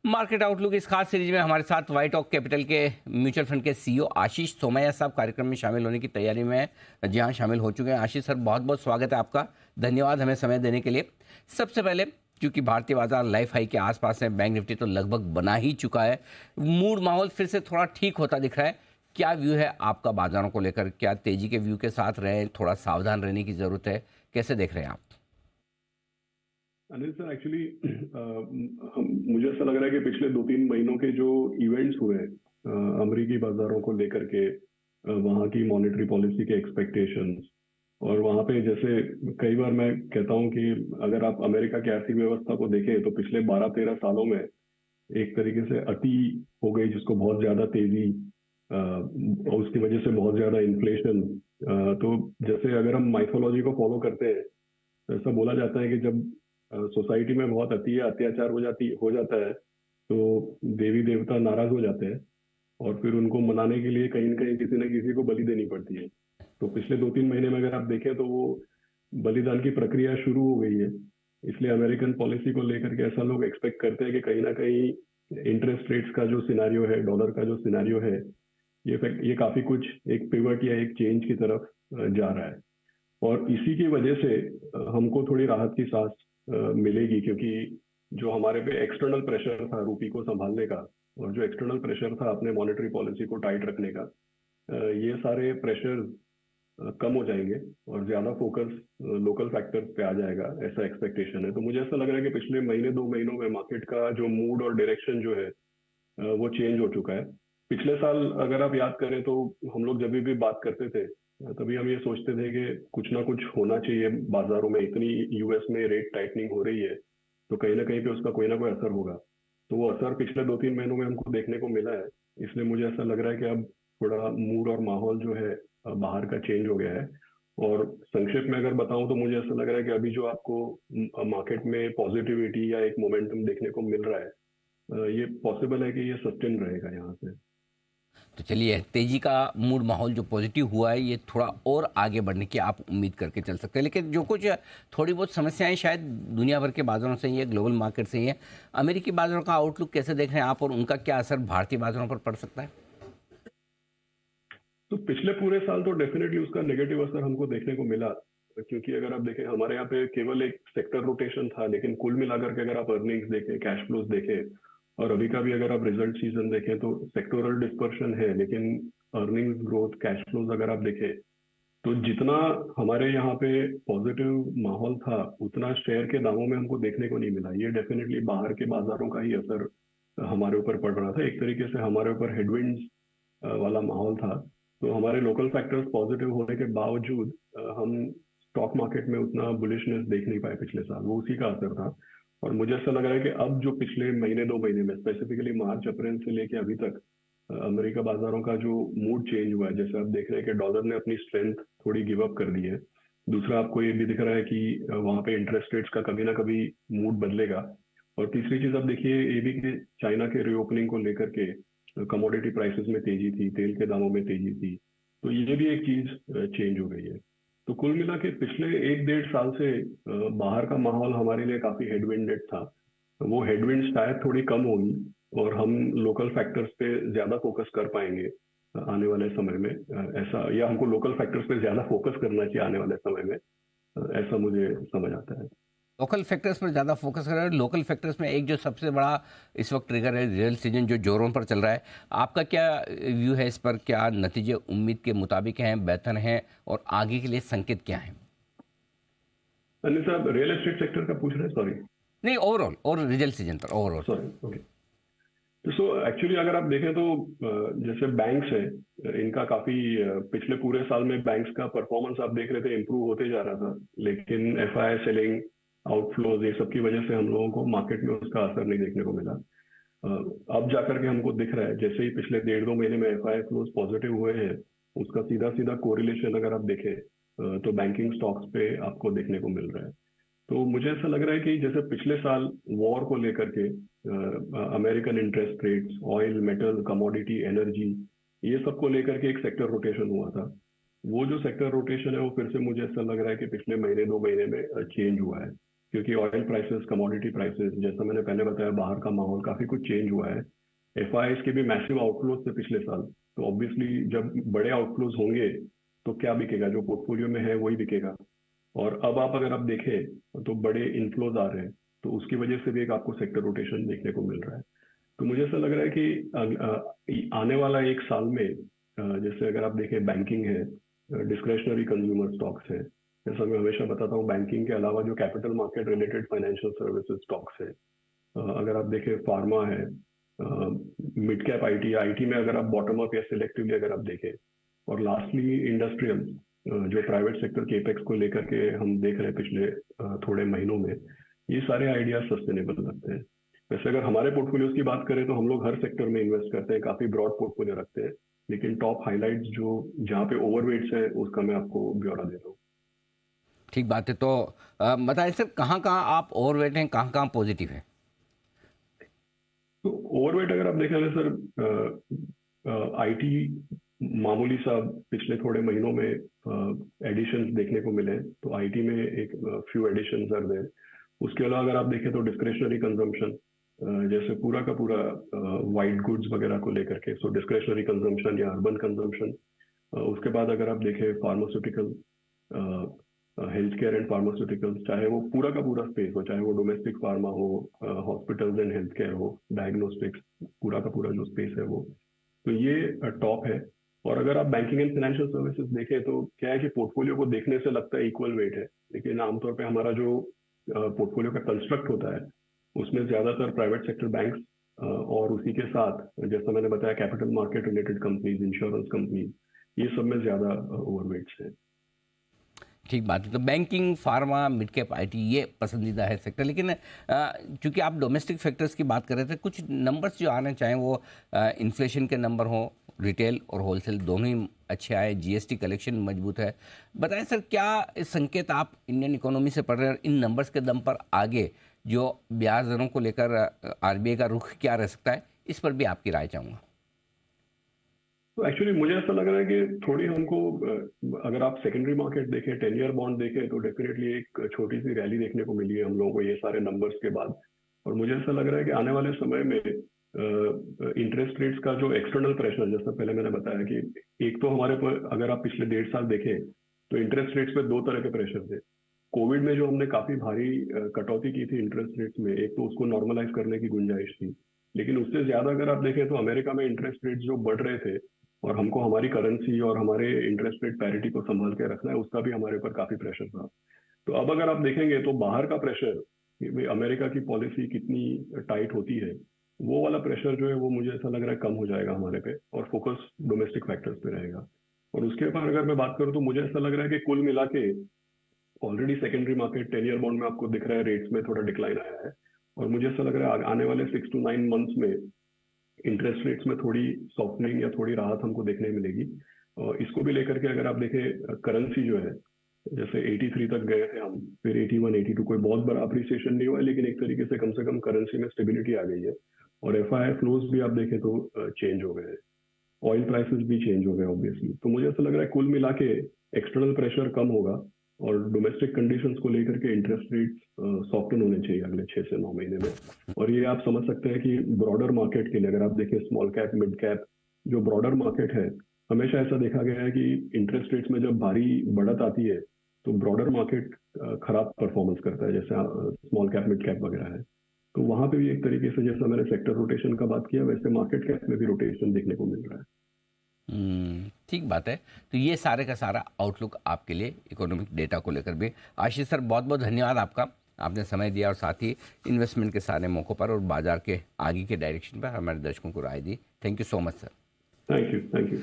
Market outlook इस खास series में हमारे साथ व्हाइट ऑक कैपिटल के म्यूचुअल फंड के सीईओ आशीष सोमैया साहब कार्यक्रम में शामिल होने की तैयारी में हैं। जी हाँ, शामिल हो चुके हैं। आशीष सर, बहुत बहुत स्वागत है आपका। धन्यवाद हमें समय देने के लिए। सबसे पहले, क्योंकि भारतीय बाजार लाइफ हाई के आसपास है, बैंक निफ्टी तो लगभग बना ही चुका है, मूड माहौल फिर से थोड़ा ठीक होता दिख रहा है। क्या व्यू है आपका बाजारों को लेकर? क्या तेजी के व्यू के साथ रहे, थोड़ा सावधान रहने की जरूरत है? कैसे देख रहे हैं आप? अनिल सर, एक्चुअली मुझे ऐसा लग रहा है कि पिछले 2-3 महीनों के जो इवेंट्स हुए अमेरिकी बाजारों को लेकर के, वहाँ की मॉनेटरी पॉलिसी के एक्सपेक्टेशंस, और वहाँ पे जैसे कई बार मैं कहता हूँ कि अगर आप अमेरिका की आर्थिक व्यवस्था को देखें तो पिछले 12-13 सालों में एक तरीके से अति हो गई, जिसको बहुत ज्यादा तेजी, और उसकी वजह से बहुत ज्यादा इन्फ्लेशन। तो जैसे अगर हम माइथोलॉजी को फॉलो करते हैं तो ऐसा बोला जाता है कि जब सोसाइटी में बहुत अति या अत्याचार हो जाता है तो देवी देवता नाराज हो जाते हैं, और फिर उनको मनाने के लिए कहीं ना कहीं किसी न किसी को बलि देनी पड़ती है। तो पिछले 2-3 महीने में अगर आप देखें तो वो बलिदान की प्रक्रिया शुरू हो गई है। इसलिए अमेरिकन पॉलिसी को लेकर के ऐसा लोग एक्सपेक्ट करते हैं कि कहीं ना कहीं इंटरेस्ट रेट्स का जो सिनारियो है, डॉलर का जो सिनारियो है, ये काफी कुछ एक पिवट या एक चेंज की तरफ जा रहा है। और इसी की वजह से हमको थोड़ी राहत की सांस मिलेगी, क्योंकि जो हमारे पे एक्सटर्नल प्रेशर था रूपी को संभालने का, और जो एक्सटर्नल प्रेशर था अपने मॉनेटरी पॉलिसी को टाइट रखने का, ये सारे प्रेशर कम हो जाएंगे और ज्यादा फोकस लोकल फैक्टर्स पे आ जाएगा, ऐसा एक्सपेक्टेशन है। तो मुझे ऐसा लग रहा है कि पिछले महीने 2 महीनों में मार्केट का जो मूड और डायरेक्शन जो है वो चेंज हो चुका है। पिछले साल अगर आप याद करें तो हम लोग जब भी बात करते थे तभी हम ये सोचते थे कि कुछ ना कुछ होना चाहिए बाजारों में, इतनी यूएस में रेट टाइटनिंग हो रही है तो कहीं ना कहीं पे उसका कोई ना कोई असर होगा। तो वो असर पिछले 2-3 महीनों में हमको देखने को मिला है। इसलिए मुझे ऐसा लग रहा है कि अब थोड़ा मूड और माहौल जो है बाहर का चेंज हो गया है। और संक्षेप में अगर बताऊं तो मुझे ऐसा लग रहा है कि अभी जो आपको मार्केट में पॉजिटिविटी या एक मोमेंटम देखने को मिल रहा है, ये पॉसिबल है कि ये सस्टेन रहेगा यहाँ से। तो चलिए, तेजी का मूड माहौल जो पॉजिटिव हुआ है, ये थोड़ा और आगे बढ़ने की आप उम्मीद करके चल सकते हैं। लेकिन जो कुछ थोड़ी बहुत समस्याएं शायद दुनिया भर के बाजारों से ही है, ग्लोबल मार्केट से ही है। अमेरिकी बाजारों का आउटलुक कैसे देख रहे हैं आप, और उनका क्या असर भारतीय बाजारों पर पड़ सकता है? तो पिछले पूरे साल तो डेफिनेटली उसका नेगेटिव असर हमको देखने को मिला, क्योंकि अगर आप देखें हमारे यहाँ पे केवल एक सेक्टर रोटेशन था, लेकिन कुल मिलाकर के अगर आप अर्निंग्स देखें, कैश फ्लोज देखें, और अभी का भी अगर आप रिजल्ट सीजन देखें तो सेक्टोरल डिस्पर्शन है, लेकिन अर्निंग्स ग्रोथ, कैश फ्लोज अगर आप देखें तो जितना हमारे यहाँ पे पॉजिटिव माहौल था उतना शेयर के दामों में हमको देखने को नहीं मिला। ये डेफिनेटली बाहर के बाजारों का ही असर हमारे ऊपर पड़ रहा था। एक तरीके से हमारे ऊपर हेडविंड्स वाला माहौल था। तो हमारे लोकल फैक्टर्स पॉजिटिव होने के बावजूद हम स्टॉक मार्केट में उतना बुलिशनेस देख नहीं पाए पिछले साल, वो उसी का असर था। और मुझे ऐसा लग रहा है कि अब जो पिछले महीने 2 महीने में, स्पेसिफिकली मार्च अप्रैल से लेके अभी तक, अमेरिका बाजारों का जो मूड चेंज हुआ है, जैसे आप देख रहे हैं कि डॉलर ने अपनी स्ट्रेंथ थोड़ी गिव अप कर दी है। दूसरा, आपको ये भी दिख रहा है कि वहां पे इंटरेस्ट रेट्स का कभी ना कभी मूड बदलेगा। और तीसरी चीज आप देखिए ये भी कि चाइना के रीओपनिंग को लेकर के कमोडिटी प्राइसेस में तेजी थी, तेल के दामों में तेजी थी, तो ये भी एक चीज चेंज हो गई है। तो कुल मिला के पिछले 1-1.5 साल से बाहर का माहौल हमारे लिए काफी हेडविंडेड था। वो हेडविंड शायद थोड़ी कम होगी और हम लोकल फैक्टर्स पे ज्यादा फोकस कर पाएंगे आने वाले समय में, ऐसा, या हमको लोकल फैक्टर्स पे ज्यादा फोकस करना चाहिए आने वाले समय में, ऐसा मुझे समझ आता है। लोकल फैक्टर्स पर ज़्यादा फोकस कर रहे हैं। लोकल फैक्टर्स में एक जो सबसे बड़ा इस वक्त ट्रिगर है, रियल सीजन जो जोरों पर चल रहा है। आपका क्या व्यू है इस पर? क्या नतीजे उम्मीद के मुताबिक हैं, बेहतर हैं, और आगे के लिए संकेत क्या हैं? अनिल साहब, रियल एस्टेट सेक्टर का पूछ रहे हैं? सॉरी। नहीं, ओवरऑल, और रिजल्ट सीजन पर ओवरऑल। Sorry, okay. तो सो एक्चुअली अगर आप देखें तो जैसे बैंक्स है, इनका काफी पिछले पूरे साल में बैंक्स का परफॉर्मेंस आप देख रहे थे इम्प्रूव होते जा रहा था, लेकिन एफआई सेलिंग, आउटफ्लोज, ये सब की वजह से हम लोगों को मार्केट में उसका असर नहीं देखने को मिला। अब जाकर के हमको दिख रहा है, जैसे ही पिछले 1.5-2 महीने में एफआई फ्लोज पॉजिटिव हुए हैं, उसका सीधा सीधा कोरिलेशन अगर आप देखें तो बैंकिंग स्टॉक्स पे आपको देखने को मिल रहा है। तो मुझे ऐसा लग रहा है कि जैसे पिछले साल वॉर को लेकर के American interest rates, oil, metal, commodity, energy, ये सब को लेकर के एक सेक्टर रोटेशन हुआ था। वो जो सेक्टर रोटेशन है वो फिर से मुझे ऐसा लग रहा है कि पिछले महीने 2 महीने में चेंज हुआ है। क्योंकि ऑयल प्राइसेस, कमोडिटी प्राइसेस, जैसा मैंने पहले बताया, बाहर का माहौल काफी कुछ चेंज हुआ है। एफआईआईस के भी मैसिव आउटफ्लोज थे पिछले साल, तो ऑब्वियसली जब बड़े आउटफ्लोज होंगे तो क्या बिकेगा? जो पोर्टफोलियो में है वही बिकेगा। और अब आप अगर आप देखें तो बड़े इनफ्लोज आ रहे हैं, तो उसकी वजह से भी एक आपको सेक्टर रोटेशन देखने को मिल रहा है। तो मुझे ऐसा लग रहा है कि आने वाला एक साल में जैसे अगर आप देखें, बैंकिंग है, डिस्क्रेशनरी कंज्यूमर स्टॉक्स है, जैसा मैं हमेशा बताता हूँ, बैंकिंग के अलावा जो capital market related financial services stocks है, अगर आप देखें फार्मा है, मिड कैप आईटी, आईटी में अगर आप बॉटम अप या सिलेक्टिवली अगर आप देखें, और लास्टली इंडस्ट्रियल, जो प्राइवेट सेक्टर केपेक्स को लेकर के हम देख रहे हैं पिछले थोड़े महीनों में, ये सारे आइडियाज सस्टेनेबल लगते हैं। वैसे अगर हमारे पोर्टफोलियोज की बात करें तो हम लोग हर सेक्टर में इन्वेस्ट करते हैं, काफी ब्रॉड पोर्टफोलियो रखते हैं, लेकिन टॉप हाइलाइट्स जो जहाँ पे ओवरवेट्स है उसका मैं आपको ब्यौरा देता हूँ। ठीक बात है। तो बताएं सर, कहाँ कहाँ आप ओवरवेट हैं, कहाँ कहाँ पॉजिटिव हैं? तो ओवरवेट अगर आप देखें सर, आईटी मामूली सा पिछले थोड़े महीनों में एडिशंस देखने को मिले, तो आईटी में एक फ्यू एडिशंस आर देयर। उसके अलावा अगर आप देखें तो डिस्क्रेशनरी कंजम्पशन, जैसे पूरा का पूरा वाइट गुड्स वगैरह को लेकर के, सो डिस्क्रेशनरी कंजम्पशन या अर्बन कंजम्पशन। उसके बाद अगर आप देखें pharmaceutical, health care and pharmaceuticals, चाहे वो पूरा का पूरा स्पेस हो, चाहे वो डोमेस्टिक फार्मा हो, हॉस्पिटल्स एंड हेल्थ केयर हो, डायग्नोस्टिक्स, पूरा का पूरा जो स्पेस है वो, तो ये टॉप है। और अगर आप बैंकिंग एंड फाइनेंशियल सर्विसेज देखें तो क्या है कि पोर्टफोलियो को देखने से लगता है इक्वल वेट है, लेकिन आमतौर पे हमारा जो पोर्टफोलियो का कंस्ट्रक्ट होता है उसमें ज्यादातर प्राइवेट सेक्टर बैंक्स और उसी के साथ, जैसा मैंने बताया, capital market related companies, insurance companies, ये सब में ज्यादा ओवरवेट्स है। ठीक बात है। तो banking, pharma, mid cap IT ये पसंदीदा है सेक्टर। लेकिन चूंकि आप डोमेस्टिक फैक्टर्स की बात कर रहे थे, कुछ नंबर्स जो आने चाहें वो इन्फ्लेशन के नंबर हों, रिटेल और होलसेल दोनों ही अच्छे आए, जीएसटी कलेक्शन मजबूत है। बताएं सर, क्या संकेत आप इंडियन इकोनॉमी से पढ़ रहे हैं? इन नंबर्स के दम पर आगे जो ब्याज दरों को लेकर आरबीआई का रुख क्या रह सकता है, इस पर भी आपकी राय चाहूँगा। तो एक्चुअली मुझे ऐसा लग रहा है कि थोड़ी हमको, अगर आप सेकेंडरी मार्केट देखें, 10 ईयर बॉन्ड देखें, तो डेफिनेटली एक छोटी सी रैली देखने को मिली है हम लोगों को ये सारे नंबर्स के बाद। और मुझे ऐसा लग रहा है कि आने वाले समय में इंटरेस्ट रेट्स का जो एक्सटर्नल प्रेशर, जैसा पहले मैंने बताया कि एक तो हमारे पर, अगर आप पिछले 1.5 साल देखें तो इंटरेस्ट रेट्स पे दो तरह के प्रेशर थे। कोविड में जो हमने काफी भारी कटौती की थी इंटरेस्ट रेट्स में, एक तो उसको नॉर्मलाइज करने की गुंजाइश थी, लेकिन उससे ज्यादा अगर आप देखें तो अमेरिका में इंटरेस्ट रेट्स जो बढ़ रहे थे, और हमको हमारी करेंसी और हमारे इंटरेस्ट रेट पैरिटी को संभाल के रखना है, उसका भी हमारे ऊपर काफी प्रेशर था। तो अब अगर आप देखेंगे तो बाहर का प्रेशर, अमेरिका की पॉलिसी कितनी टाइट होती है, वो वाला प्रेशर जो है वो मुझे ऐसा लग रहा है कम हो जाएगा हमारे पे, और फोकस डोमेस्टिक फैक्टर्स पे रहेगा। और उसके बाद अगर मैं बात करूं तो मुझे ऐसा लग रहा है कि कुल मिला के already secondary market 10 year bond में आपको दिख रहा है रेट्स में थोड़ा डिक्लाइन आया है, और मुझे ऐसा लग रहा है आने वाले 6 to 9 मंथ्स में इंटरेस्ट रेट्स में थोड़ी सॉफ्टनिंग या थोड़ी राहत हमको देखने मिलेगी। और इसको भी लेकर के अगर आप देखें, करेंसी जो है, जैसे 83 तक गए थे हम, फिर 81, 82, कोई बहुत बड़ा अप्रिसिएशन नहीं हुआ, लेकिन एक तरीके से कम करेंसी में स्टेबिलिटी आ गई है। और एफआईआई फ्लोज भी आप देखें तो चेंज हो गए हैं, ऑयल प्राइसेस भी चेंज हो गए ऑब्वियसली। तो मुझे ऐसा लग रहा है कुल मिला के एक्सटर्नल प्रेशर कम होगा, और डोमेस्टिक कंडीशंस को लेकर के इंटरेस्ट रेट सॉफ्टन होने चाहिए अगले 6 से 9 महीने में। और ये आप समझ सकते हैं कि ब्रॉडर मार्केट के लिए अगर आप देखें, स्मॉल कैप, मिड कैप, जो ब्रॉडर मार्केट है, हमेशा ऐसा देखा गया है कि इंटरेस्ट रेट्स में जब भारी बढ़त आती है तो ब्रॉडर मार्केट खराब परफॉर्मेंस करता है, जैसे स्मॉल कैप, मिड कैप वगैरह है। तो वहां पे भी एक तरीके से, जैसा मैंने सेक्टर रोटेशन का बात किया, वैसे मार्केट कैप में भी रोटेशन देखने को मिल रहा है। ठीक बात है। तो ये सारे का सारा आउटलुक आपके लिए इकोनॉमिक डेटा को लेकर भी। आशीष सर, बहुत बहुत धन्यवाद आपका, आपने समय दिया और साथ ही इन्वेस्टमेंट के सारे मौक़ों पर और बाजार के आगे के डायरेक्शन पर हमारे दर्शकों को राय दी। Thank you so much sir. Thank you.